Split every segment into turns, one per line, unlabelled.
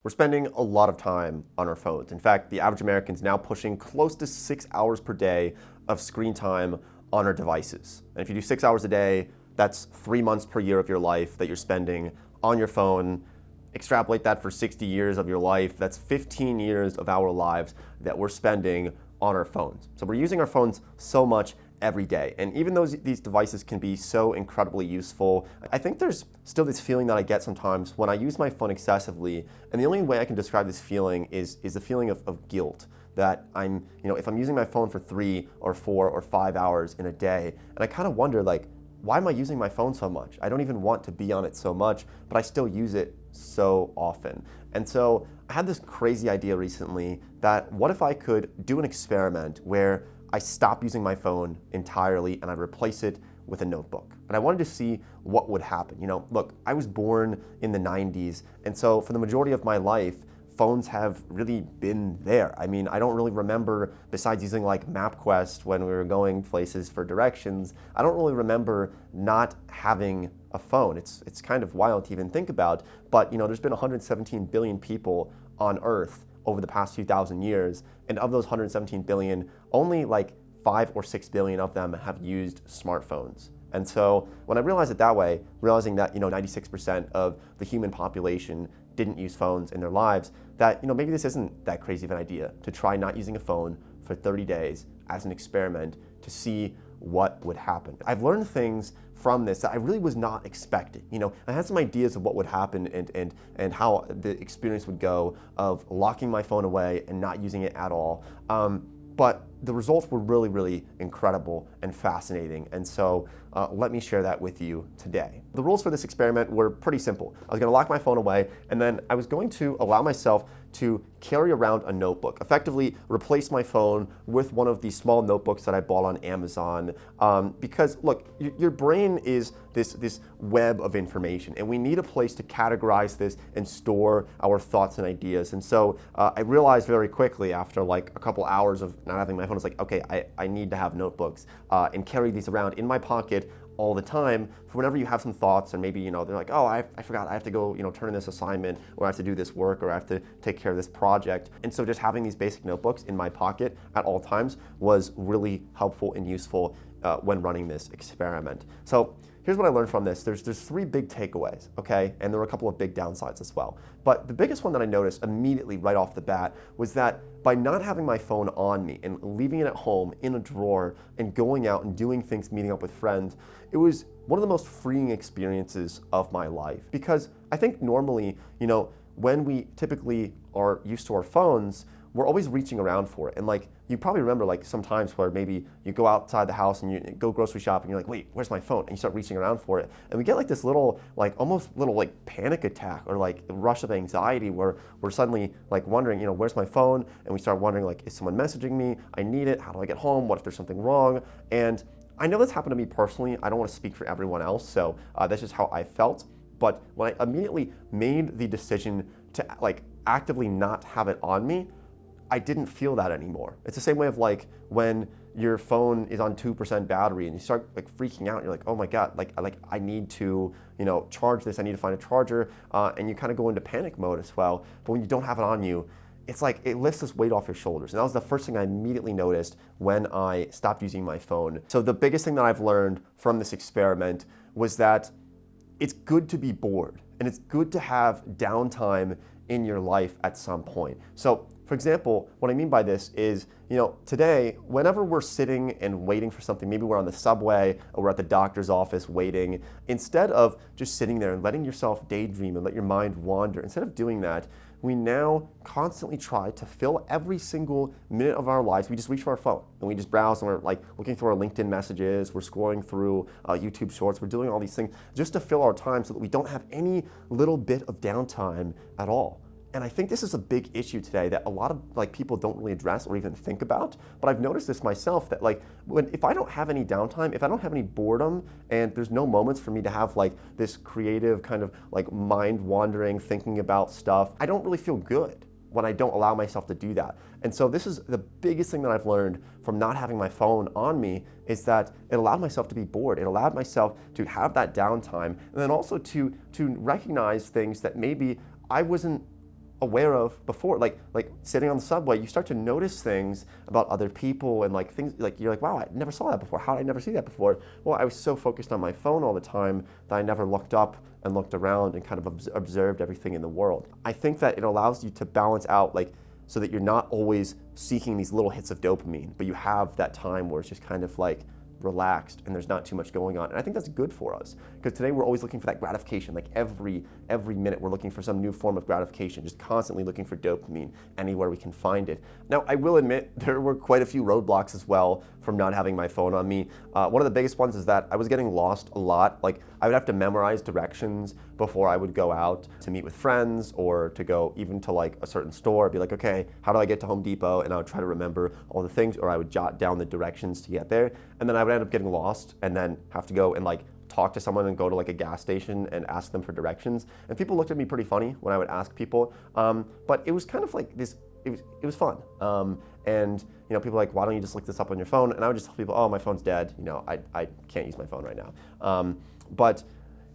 We're spending a lot of time on our phones. In fact, the average American is now pushing close to 6 hours per day of screen time on our devices. And if you do 6 hours a day, that's 3 months per year of your life that you're spending on your phone. Extrapolate that for 60 years of your life, that's 15 years of our lives that we're spending on our phones. So we're using our phones so much every day. And even though these devices can be so incredibly useful, I think there's still this feeling that I get sometimes when I use my phone excessively. And the only way I can describe this feeling is the feeling of guilt. That if I'm using my phone for 3 or 4 or 5 hours in a day, and I kind of wonder, why am I using my phone so much? I don't even want to be on it so much, but I still use it so often. And so I had this crazy idea recently that what if I could do an experiment where I stop using my phone entirely and I replace it with a notebook. And I wanted to see what would happen. Look, I was born in the 90s, and so for the majority of my life, phones have really been there. I mean, I don't really remember, besides using MapQuest when we were going places for directions, I don't really remember not having a phone. It's kind of wild to even think about, but there's been 117 billion people on Earth over the past few thousand years, and of those 117 billion, only 5 or 6 billion of them have used smartphones. And so when I realized it that way, realizing that 96% of the human population didn't use phones in their lives, that maybe this isn't that crazy of an idea to try not using a phone for 30 days as an experiment to see what would happen. I've learned things from this that I really was not expecting. I had some ideas of what would happen and how the experience would go of locking my phone away and not using it at all. But the results were really, really incredible and fascinating. And so let me share that with you today. The rules for this experiment were pretty simple. I was going to lock my phone away, and then I was going to allow myself to carry around a notebook, effectively replace my phone with one of these small notebooks that I bought on Amazon. Because look, your brain is this web of information, and we need a place to categorize this and store our thoughts and ideas. And so I realized very quickly after a couple hours of not having my phone, it's okay, I need to have notebooks and carry these around in my pocket all the time for whenever you have some thoughts, and maybe they're like, oh, I forgot, I have to go turn in this assignment, or I have to do this work, or I have to take care of this project. And so just having these basic notebooks in my pocket at all times was really helpful and useful when running this experiment. So here's what I learned from this. There's 3 big takeaways, okay? And there were a couple of big downsides as well. But the biggest one that I noticed immediately right off the bat was that by not having my phone on me and leaving it at home in a drawer and going out and doing things, meeting up with friends, it was one of the most freeing experiences of my life. Because I think normally, when we typically are used to our phones, we're always reaching around for it. And you probably remember some times where maybe you go outside the house and you go grocery shopping and you're like, wait, where's my phone? And you start reaching around for it. And we get this little, almost little panic attack or rush of anxiety where we're suddenly wondering, where's my phone? And we start wondering is someone messaging me? I need it. How do I get home? What if there's something wrong? And I know this happened to me personally. I don't want to speak for everyone else. So that's just how I felt. But when I immediately made the decision to actively not have it on me, I didn't feel that anymore. It's the same way of when your phone is on 2% battery and you start freaking out. You're like, oh my God, I need to charge this. I need to find a charger, and you kind of go into panic mode as well. But when you don't have it on you, it's it lifts this weight off your shoulders. And that was the first thing I immediately noticed when I stopped using my phone. So the biggest thing that I've learned from this experiment was that it's good to be bored, and it's good to have downtime in your life at some point. So for example, what I mean by this is, today, whenever we're sitting and waiting for something, maybe we're on the subway or we're at the doctor's office waiting, instead of just sitting there and letting yourself daydream and let your mind wander, instead of doing that, we now constantly try to fill every single minute of our lives. We just reach for our phone and we just browse, and we're looking through our LinkedIn messages, we're scrolling through YouTube shorts, we're doing all these things just to fill our time so that we don't have any little bit of downtime at all. And I think this is a big issue today that a lot of people don't really address or even think about. But I've noticed this myself that if I don't have any downtime, if I don't have any boredom, and there's no moments for me to have this creative kind of mind wandering, thinking about stuff, I don't really feel good when I don't allow myself to do that. And so this is the biggest thing that I've learned from not having my phone on me, is that it allowed myself to be bored. It allowed myself to have that downtime, and then also to recognize things that maybe I wasn't aware of before. Like sitting on the subway, you start to notice things about other people and like things like you're like, wow, I never saw that before. How did I never see that before? Well, I was so focused on my phone all the time that I never looked up and looked around and kind of observed everything in the world. I think that it allows you to balance out like so that you're not always seeking these little hits of dopamine, but you have that time where it's just kind of like relaxed and there's not too much going on. And I think that's good for us because today we're always looking for that gratification. Like every minute we're looking for some new form of gratification, just constantly looking for dopamine anywhere we can find it. Now, I will admit there were quite a few roadblocks as well from not having my phone on me. One of the biggest ones is that I was getting lost a lot. Like I would have to memorize directions before I would go out to meet with friends or to go even to like a certain store. I'd be like, okay, how do I get to Home Depot? And I would try to remember all the things, or I would jot down the directions to get there. And then I would end up getting lost and then have to go and like talk to someone and go to like a gas station and ask them for directions. And people looked at me pretty funny when I would ask people. But it was kind of like this, it was fun. And you know, people are like, why don't you just look this up on your phone? And I would just tell people, oh, my phone's dead. You know, I can't use my phone right now. But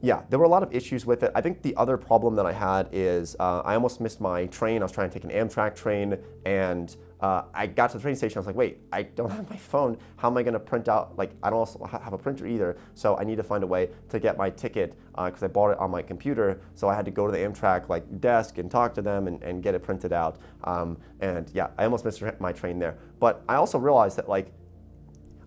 yeah, there were a lot of issues with it. I think the other problem that I had is I almost missed my train. I was trying to take an Amtrak train, and I got to the train station. I was like, wait, I don't have my phone. How am I going to print out? Like, I don't also have a printer either. So I need to find a way to get my ticket because I bought it on my computer. So I had to go to the Amtrak like desk and talk to them and get it printed out. And yeah, I almost missed my train there. But I also realized that like,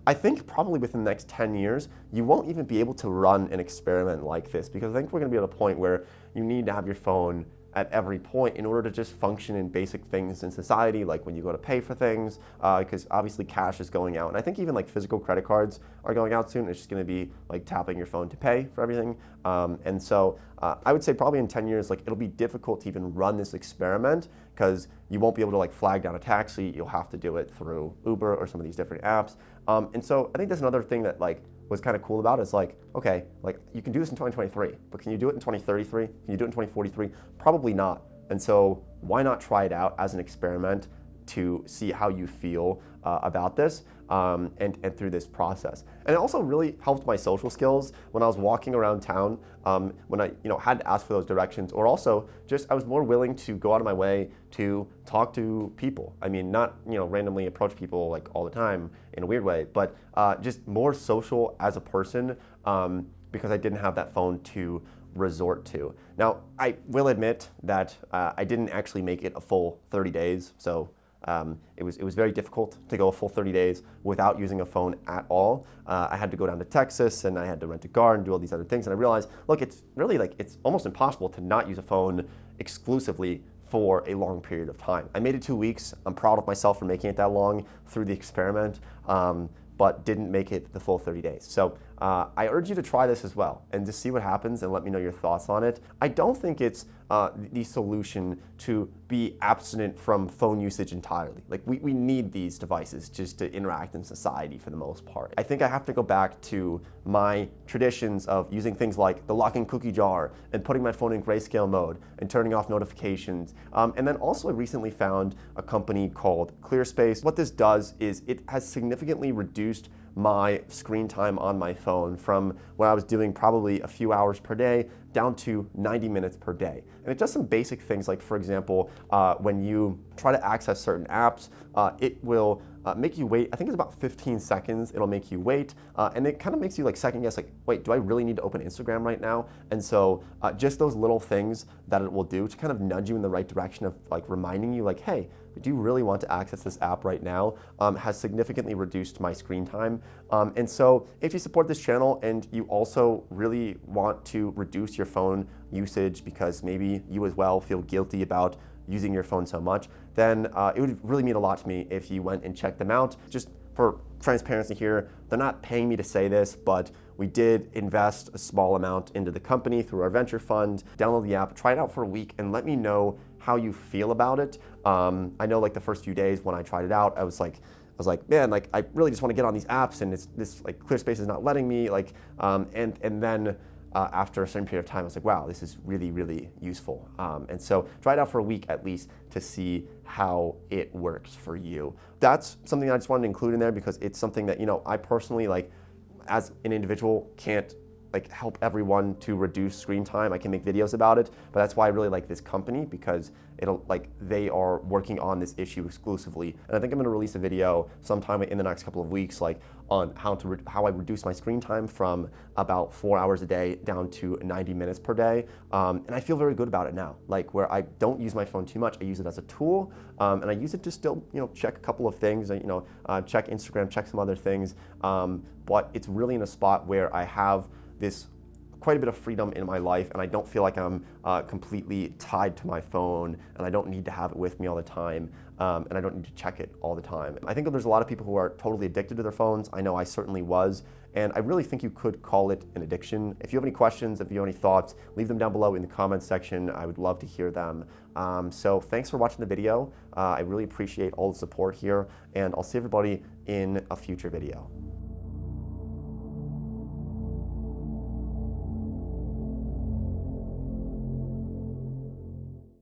I think probably within the next 10 years, you won't even be able to run an experiment like this because I think we're going to be at a point where you need to have your phone at every point in order to just function in basic things in society, like when you go to pay for things, because obviously cash is going out. And I think even like physical credit cards are going out soon. It's just going to be like tapping your phone to pay for everything. And so I would say probably in 10 years, like it'll be difficult to even run this experiment because you won't be able to like flag down a taxi. You'll have to do it through Uber or some of these different apps. And so I think that's another thing that like was kind of cool about it is like, okay, like you can do this in 2023, but can you do it in 2033? Can you do it in 2043? Probably not. And so why not try it out as an experiment to see how you feel about this and through this process. And it also really helped my social skills when I was walking around town, when I had to ask for those directions, or also just I was more willing to go out of my way to talk to people. I mean, not randomly approach people like all the time in a weird way, but just more social as a person because I didn't have that phone to resort to. Now, I will admit that I didn't actually make it a full 30 days, so it was very difficult to go a full 30 days without using a phone at all. I had to go down to Texas and I had to rent a car and do all these other things. And I realized, look, it's really like, it's almost impossible to not use a phone exclusively for a long period of time. I made it 2 weeks. I'm proud of myself for making it that long through the experiment, but didn't make it the full 30 days. So I urge you to try this as well and just see what happens and let me know your thoughts on it. I don't think it's the solution to be abstinent from phone usage entirely. Like we need these devices just to interact in society for the most part. I think I have to go back to my traditions of using things like the lock and cookie jar and putting my phone in grayscale mode and turning off notifications. And then also I recently found a company called ClearSpace. What this does is it has significantly reduced my screen time on my phone from what I was doing probably a few hours per day down to 90 minutes per day. And it does some basic things like, for example, when you try to access certain apps, it will make you wait. I think it's about 15 seconds. It'll make you wait. And it kind of makes you like second guess, like, wait, do I really need to open Instagram right now? And so just those little things that it will do to kind of nudge you in the right direction of like reminding you like, hey, do you really want to access this app right now, has significantly reduced my screen time. And so if you support this channel and you also really want to reduce your phone usage because maybe you as well feel guilty about using your phone so much, then it would really mean a lot to me if you went and checked them out. Just for transparency here, they're not paying me to say this, but we did invest a small amount into the company through our venture fund. Download the app, try it out for a week, and let me know how you feel about it. I know like the first few days when I tried it out, I was like, man, like I really just want to get on these apps, and it's this like ClearSpace is not letting me. Like, and then after a certain period of time, I was like, wow, this is really, really useful. And so try it out for a week at least to see how it works for you. That's something I just wanted to include in there because it's something that I personally like as an individual can't like help everyone to reduce screen time. I can make videos about it, but that's why I really like this company, because they are working on this issue exclusively. And I think I'm going to release a video sometime in the next couple of weeks, like on how I reduce my screen time from about 4 hours a day down to 90 minutes per day. And I feel very good about it now, like where I don't use my phone too much. I use it as a tool, and I use it to still, check a couple of things, check Instagram, check some other things. But it's really in a spot where I have this quite a bit of freedom in my life, and I don't feel like I'm completely tied to my phone, and I don't need to have it with me all the time, and I don't need to check it all the time. I think that there's a lot of people who are totally addicted to their phones. I know I certainly was, and I really think you could call it an addiction. If you have any questions, if you have any thoughts, leave them down below in the comments section. I would love to hear them. So thanks for watching the video. I really appreciate all the support here, and I'll see everybody in a future video.